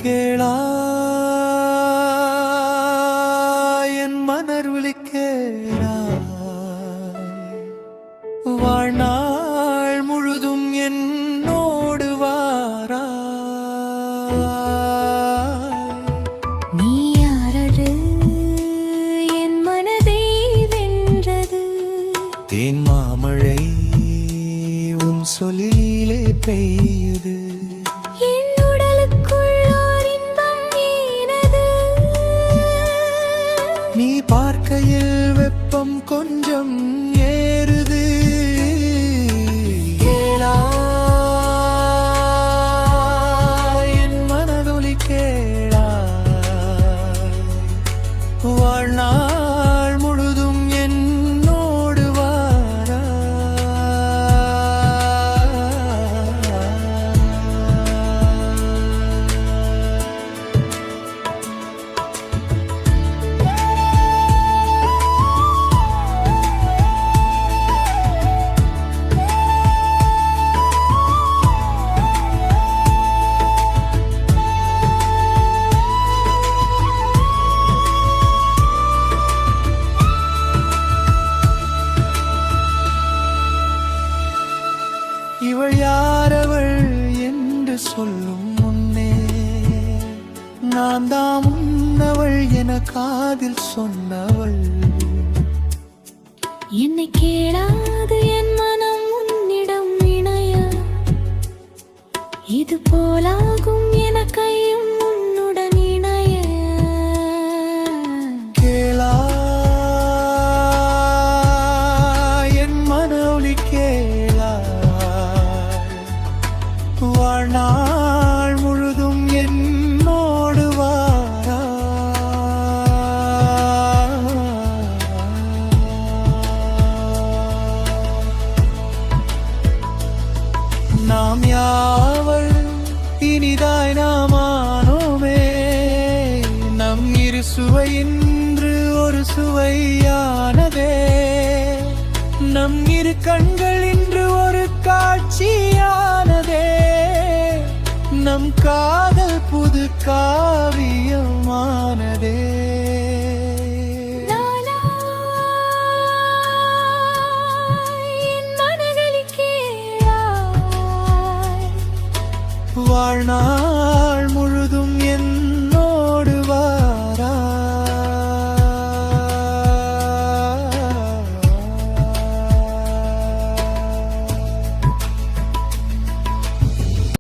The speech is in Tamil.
கேளாய் என் மனர்விழி கேளாய் வாழ்நாள் முழுதும் என்னோடு வாராய். நீ யாரது என் மனதை வென்றது? தேன் மாமழை உன் சொல்லிலே பெய்யுது. என் உடலுக்குள் ஓர் இன்பம் ஏனது? நீ பார்க்கையில் வெப்பம் கொஞ்சம் ஏறுது. கேளாய் என் மனதொலி கேளாய் வாழ்நாள் முழுதும் என்னோடு வாராய். இவள் யாரவள் என்று சொல்லும் முன்னே நான் தான் உன்னவள் என காதில் சொன்னவள். என்னை கேளாது என் மனம் உன்னிடம் இணைய, இது போலாகும் என கையும் உன்னுடன் இணைய. கேளாய் என் மனொலி கேளாய் வாழ்நாள் முழுதும் என்னோடு வாராய். நாம் யாவர் இனிதாய் நாமானோமே, நம் இரு சுவை இன்று ஒரு சுவையானதே. நம் இரு கண்கள் இன்று ஒரு காட்சியானதே. நம் காதல் புது காவியமானதே. என் மனதொலி கேளாய் வாழ்நாள் முழுதும் என்